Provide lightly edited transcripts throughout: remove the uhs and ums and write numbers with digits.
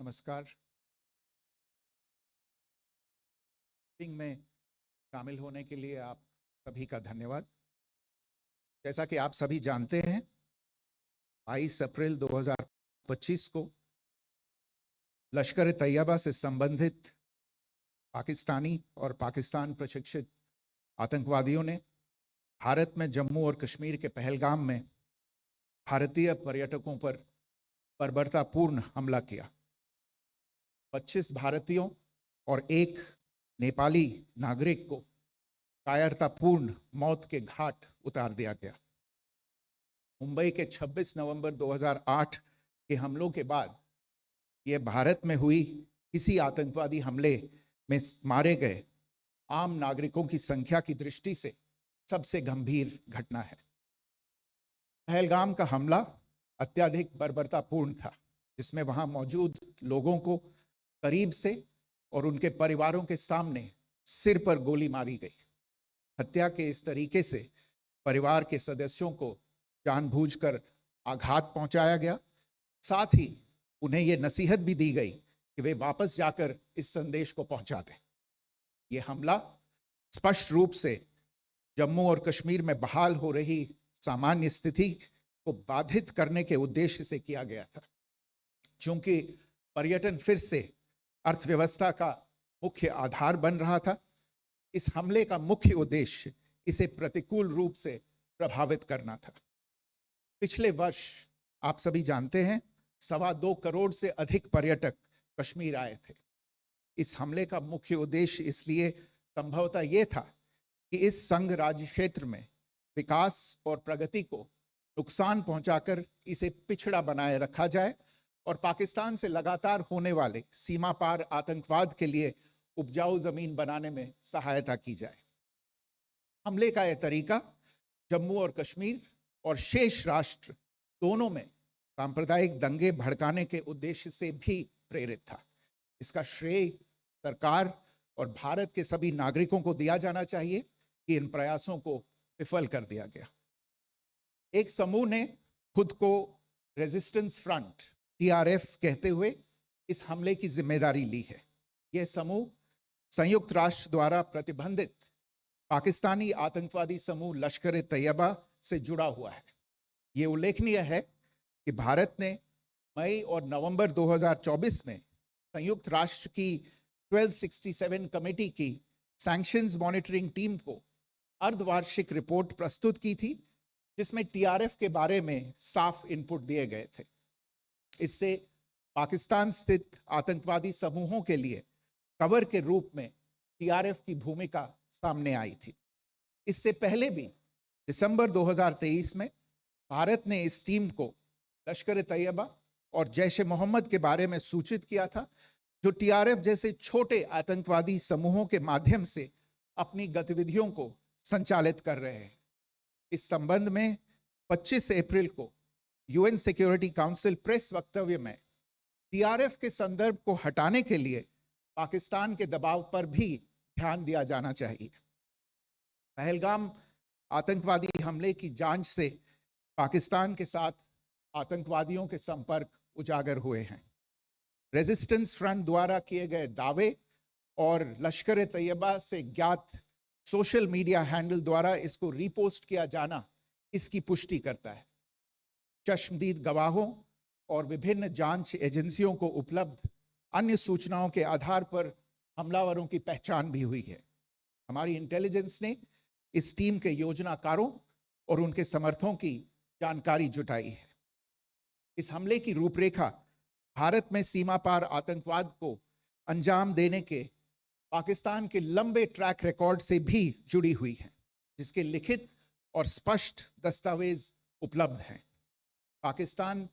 नमस्कार। मीटिंग में शामिल होने के लिए आप सभी का धन्यवाद। जैसा कि आप सभी जानते हैं, 22 अप्रैल 2025 को लश्कर ए तैयबा से संबंधित पाकिस्तानी और पाकिस्तान प्रशिक्षित आतंकवादियों ने भारत में जम्मू और कश्मीर के पहलगाम में भारतीय पर्यटकों पर बर्बरतापूर्ण हमला किया। 25 भारतीयों और एक नेपाली नागरिक को कायरतापूर्ण मौत के घाट उतार दिया गया। मुंबई के 26 नवंबर 2008 के हमलों के बाद यह भारत में हुई किसी आतंकवादी हमले में मारे गए आम नागरिकों की संख्या की दृष्टि से सबसे गंभीर घटना है। पहलगाम का हमला अत्यधिक बर्बरतापूर्ण था, जिसमें वहां मौजूद लोगों को करीब से और उनके परिवारों के सामने सिर पर गोली मारी गई। हत्या के इस तरीके से परिवार के सदस्यों को जानबूझकर आघात पहुंचाया गया। साथ ही उन्हें यह नसीहत भी दी गई कि वे वापस जाकर इस संदेश को पहुंचा दें। यह हमला स्पष्ट रूप से जम्मू और कश्मीर में बहाल हो रही सामान्य स्थिति को बाधित करने के उद्देश्य से किया गया था। चूंकि पर्यटन फिर से अर्थव्यवस्था का मुख्य आधार बन रहा था, इस हमले का मुख्य उद्देश्य इसे प्रतिकूल रूप से प्रभावित करना था। पिछले वर्ष आप सभी जानते हैं, 2.25 करोड़ से अधिक पर्यटक कश्मीर आए थे। इस हमले का मुख्य उद्देश्य इसलिए संभवतः यह था कि इस संघ राज्य क्षेत्र में विकास और प्रगति को नुकसान पहुंचाकर इसे पिछड़ा बनाए रखा जाए और पाकिस्तान से लगातार होने वाले सीमा पार आतंकवाद के लिए उपजाऊ जमीन बनाने में सहायता की जाए। हमले का यह तरीका जम्मू और कश्मीर और शेष राष्ट्र दोनों में सांप्रदायिक दंगे भड़काने के उद्देश्य से भी प्रेरित था। इसका श्रेय सरकार और भारत के सभी नागरिकों को दिया जाना चाहिए कि इन प्रयासों को विफल कर दिया गया। एक समूह ने खुद को रेजिस्टेंस फ्रंट TRF कहते हुए इस हमले की जिम्मेदारी ली है। यह समूह संयुक्त राष्ट्र द्वारा प्रतिबंधित पाकिस्तानी आतंकवादी समूह लश्कर ए तैयबा से जुड़ा हुआ है। यह उल्लेखनीय है कि भारत ने मई और नवंबर 2024 में संयुक्त राष्ट्र की 1267 कमेटी की सैंक्शंस मॉनिटरिंग टीम को अर्धवार्षिक रिपोर्ट प्रस्तुत की थी, जिसमें TRF के बारे में साफ इनपुट दिए गए थे। इससे पाकिस्तान स्थित आतंकवादी समूहों के लिए कवर के रूप में TRF की भूमिका सामने आई थी। इससे पहले भी दिसंबर 2023 में भारत ने इस टीम को लश्कर ए तैयबा और जैश ए मोहम्मद के बारे में सूचित किया था, जो TRF जैसे छोटे आतंकवादी समूहों के माध्यम से अपनी गतिविधियों को संचालित कर रहे हैं। इस संबंध में 25 अप्रैल को UN सिक्योरिटी काउंसिल प्रेस वक्तव्य में TRF के संदर्भ को हटाने के लिए पाकिस्तान के दबाव पर भी ध्यान दिया जाना चाहिए। पहलगाम आतंकवादी हमले की जांच से पाकिस्तान के साथ आतंकवादियों के संपर्क उजागर हुए हैं। रेजिस्टेंस फ्रंट द्वारा किए गए दावे और लश्कर ए तैयबा से ज्ञात सोशल मीडिया हैंडल द्वारा इसको रीपोस्ट किया जाना इसकी पुष्टि करता है। चश्मदीद गवाहों और विभिन्न जांच एजेंसियों को उपलब्ध अन्य सूचनाओं के आधार पर हमलावरों की पहचान भी हुई है। हमारी इंटेलिजेंस ने इस टीम के योजनाकारों और उनके समर्थकों की जानकारी जुटाई है। इस हमले की रूपरेखा भारत में सीमा पार आतंकवाद को अंजाम देने के पाकिस्तान के लंबे ट्रैक रिकॉर्ड से भी जुड़ी हुई है, जिसके लिखित और स्पष्ट दस्तावेज उपलब्ध हैं। पाकिस्तान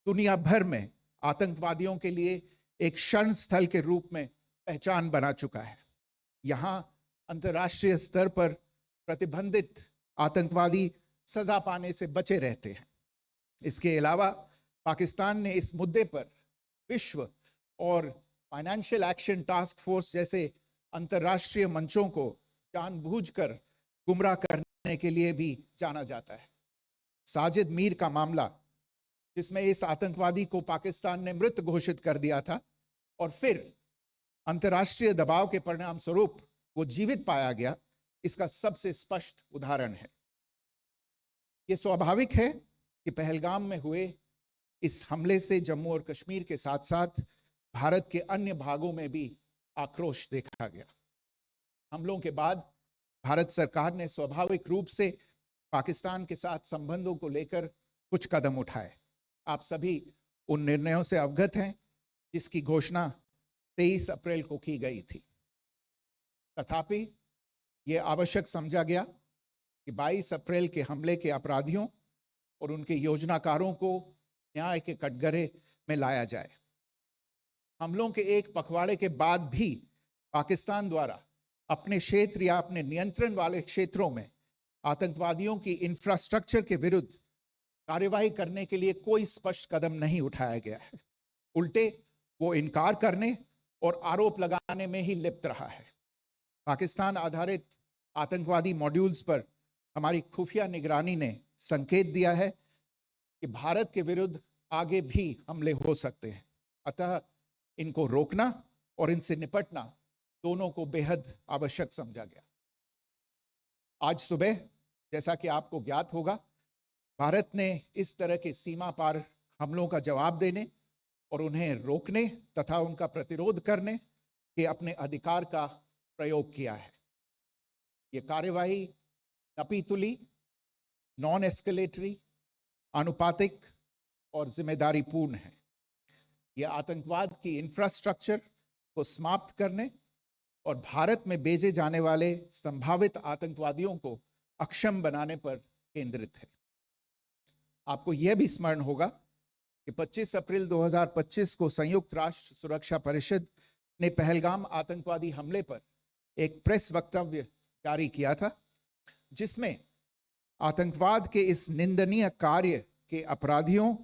दुनिया भर में आतंकवादियों के लिए एक शरण स्थल के रूप में पहचान बना चुका है। यहाँ अंतर्राष्ट्रीय स्तर पर प्रतिबंधित आतंकवादी सजा पाने से बचे रहते हैं। इसके अलावा पाकिस्तान ने इस मुद्दे पर विश्व और फाइनेंशियल एक्शन टास्क फोर्स जैसे अंतर्राष्ट्रीय मंचों को जानबूझकर गुमराह करने के लिए भी जाना जाता है। साजिद मीर का मामला, जिसमें इस आतंकवादी को पाकिस्तान ने मृत घोषित कर दिया था, और फिर अंतर्राष्ट्रीय दबाव के परिणाम स्वरूप वो जीवित पाया गया, इसका सबसे स्पष्ट उदाहरण है। ये स्वाभाविक है कि पहलगाम में हुए इस हमले से जम्मू और कश्मीर के साथ साथ भारत के अन्य भागों में भी आक्रोश देखा गया। हमलों के बाद भारत सरकार ने स्वाभाविक रूप से पाकिस्तान के साथ संबंधों को लेकर कुछ कदम उठाए। आप सभी उन निर्णयों से अवगत हैं जिसकी घोषणा 23 अप्रैल को की गई थी। तथापि यह आवश्यक समझा गया कि 22 अप्रैल के हमले के अपराधियों और उनके योजनाकारों को न्याय के कटघरे में लाया जाए। हमलों के एक पखवाड़े के बाद भी पाकिस्तान द्वारा अपने क्षेत्र या अपने नियंत्रण वाले क्षेत्रों में आतंकवादियों की इंफ्रास्ट्रक्चर के विरुद्ध कार्यवाही करने के लिए कोई स्पष्ट कदम नहीं उठाया गया है। उल्टे वो इनकार करने और आरोप लगाने में ही लिप्त रहा है। पाकिस्तान आधारित आतंकवादी मॉड्यूल्स पर हमारी खुफिया निगरानी ने संकेत दिया है कि भारत के विरुद्ध आगे भी हमले हो सकते हैं। अतः इनको रोकना और इनसे निपटना दोनों को बेहद आवश्यक समझा गया। आज सुबह, जैसा कि आपको ज्ञात होगा, भारत ने इस तरह के सीमा पार हमलों का जवाब देने और उन्हें रोकने तथा उनका प्रतिरोध करने के अपने अधिकार का प्रयोग किया है। ये कार्यवाही नपीतुली, नॉन एस्केलेटरी, आनुपातिक और जिम्मेदारीपूर्ण है। यह आतंकवाद की इंफ्रास्ट्रक्चर को समाप्त करने और भारत में भेजे जाने वाले संभावित आतंकवादियों को अक्षम बनाने पर केंद्रित है। आपको यह भी स्मरण होगा कि 25 अप्रैल 2025 को संयुक्त राष्ट्र सुरक्षा परिषद ने पहलगाम आतंकवादी हमले पर एक प्रेस वक्तव्य जारी किया था, जिसमें आतंकवाद के इस निंदनीय कार्य के अपराधियों,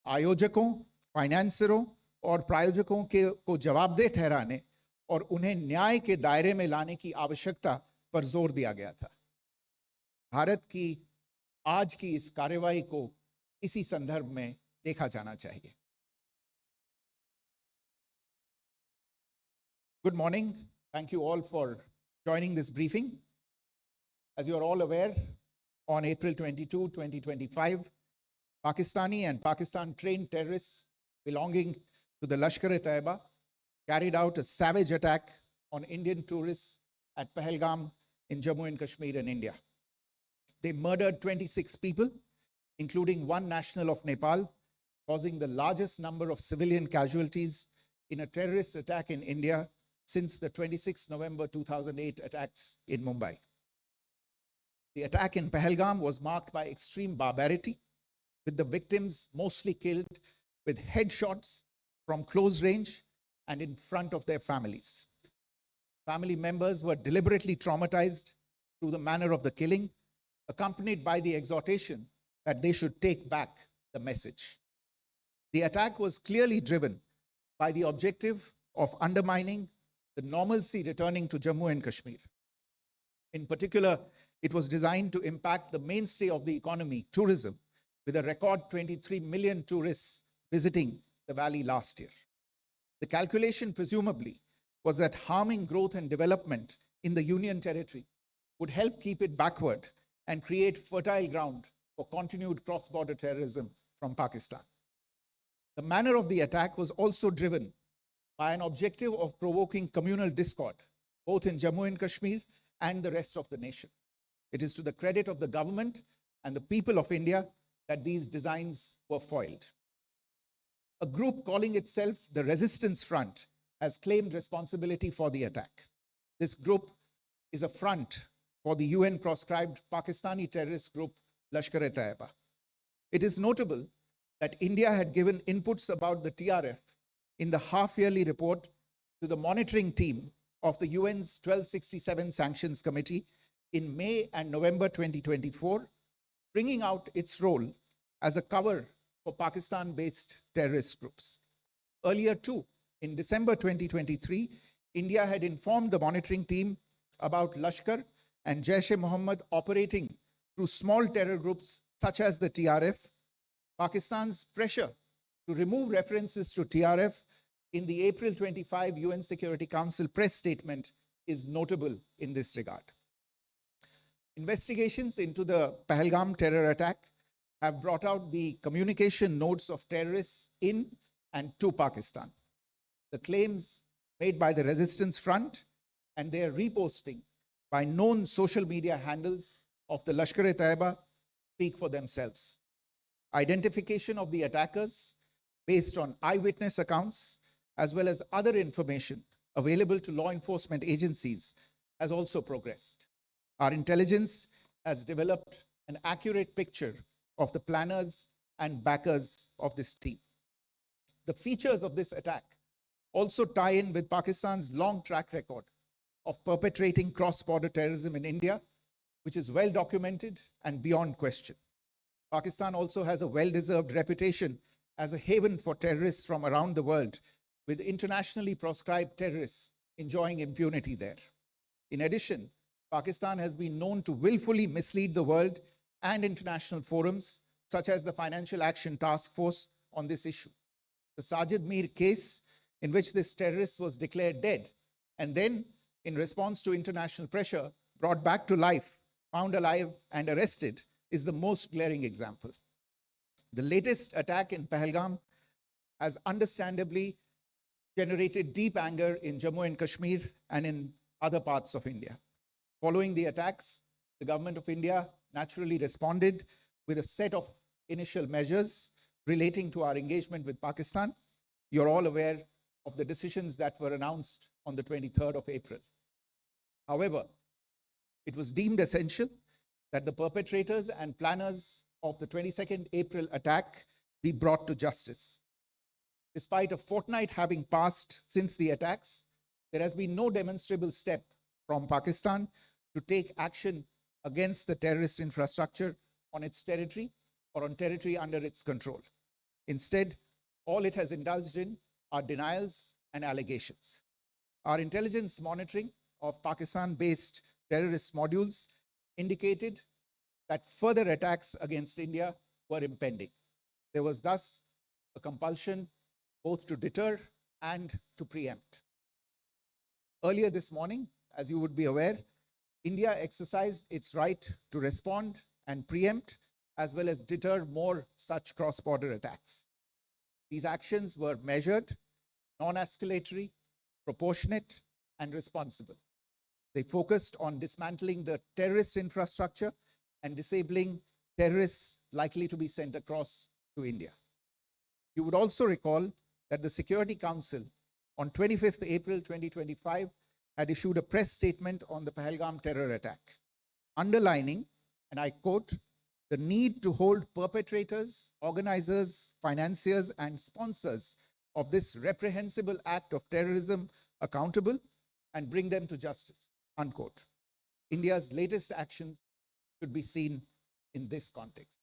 आयोजकों, फाइनेंसरों और प्रायोजकों को जवाबदेह ठहराने और उन्हें न्याय के दायरे में लाने की आवश्यकता पर जोर दिया गया था। भारत की आज की इस कार्रवाई को इसी संदर्भ में देखा जाना चाहिए। Good morning. Thank you all for joining this briefing. As you are all aware, on April 22, 2025, Pakistani and Pakistan-trained terrorists belonging to the Lashkar-e-Taiba carried out a savage attack on Indian tourists at Pahalgam in Jammu and Kashmir in India. They murdered 26 people, including one national of Nepal, causing the largest number of civilian casualties in a terrorist attack in India since the 26 November 2008 attacks in Mumbai. The attack in Pahalgam was marked by extreme barbarity, with the victims mostly killed with headshots from close range and in front of their families. Family members were deliberately traumatized through the manner of the killing, accompanied by the exhortation that they should take back the message. The attack was clearly driven by the objective of undermining the normalcy returning to Jammu and Kashmir. In particular, it was designed to impact the mainstay of the economy, tourism, with a record 23 million tourists visiting the valley last year. The calculation, presumably, was that harming growth and development in the Union Territory would help keep it backward and create fertile ground for continued cross-border terrorism from Pakistan. The manner of the attack was also driven by an objective of provoking communal discord, both in Jammu and Kashmir and the rest of the nation. It is to the credit of the government and the people of India that these designs were foiled. A group calling itself the Resistance Front has claimed responsibility for the attack. This group is a front for the UN-proscribed Pakistani terrorist group Lashkar-e-Taiba. It is notable that India had given inputs about the TRF in the half-yearly report to the monitoring team of the UN's 1267 Sanctions Committee in May and November 2024, bringing out its role as a cover for Pakistan-based terrorist groups. Earlier too, in December 2023, India had informed the monitoring team about Lashkar and Jaish-e-Mohammed operating through small terror groups such as the TRF. Pakistan's pressure to remove references to TRF in the April 25 UN Security Council press statement is notable in this regard. Investigations into the Pahalgam terror attack have brought out the communication notes of terrorists in and to Pakistan. The claims made by the Resistance Front and their reposting by known social media handles of the Lashkar-e-Taiba speak for themselves. Identification of the attackers based on eyewitness accounts as well as other information available to law enforcement agencies has also progressed. Our intelligence has developed an accurate picture of the planners and backers of this team. The features of this attack also tie in with Pakistan's long track record of perpetrating cross-border terrorism in India, which is well documented and beyond question. Pakistan also has a well-deserved reputation as a haven for terrorists from around the world, with internationally proscribed terrorists enjoying impunity there. In addition, Pakistan has been known to willfully mislead the world and international forums, such as the Financial Action Task Force, on this issue. The Sajid Mir case, in which this terrorist was declared dead and then, in response to international pressure, brought back to life, found alive and arrested, is the most glaring example. The latest attack in Pahalgam has understandably generated deep anger in Jammu and Kashmir and in other parts of India. Following the attacks, the government of India naturally responded with a set of initial measures relating to our engagement with Pakistan. You're all aware of the decisions that were announced on the 23rd of April. However, it was deemed essential that the perpetrators and planners of the 22nd April attack be brought to justice. Despite a fortnight having passed since the attacks, there has been no demonstrable step from Pakistan to take action against the terrorist infrastructure on its territory or on territory under its control. Instead, all it has indulged in are denials and allegations. Our intelligence monitoring of Pakistan-based terrorist modules indicated that further attacks against India were impending. There was thus a compulsion both to deter and to preempt. Earlier this morning, as you would be aware, India exercised its right to respond and preempt as well as deter more such cross-border attacks. These actions were measured, non-escalatory, proportionate, and responsible. They focused on dismantling the terrorist infrastructure and disabling terrorists likely to be sent across to India. You would also recall that the Security Council on 25th April 2025 had issued a press statement on the Pahalgam terror attack, underlining, and I quote, the need to hold perpetrators, organizers, financiers, and sponsors of this reprehensible act of terrorism accountable and bring them to justice, unquote. India's latest actions should be seen in this context.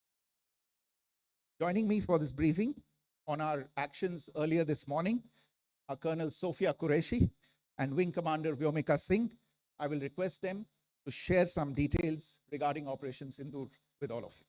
Joining me for this briefing on our actions earlier this morning are Colonel Sophia Qureshi and Wing Commander Vyomika Singh. I will request them to share some details regarding Operation Sindoor with all of you.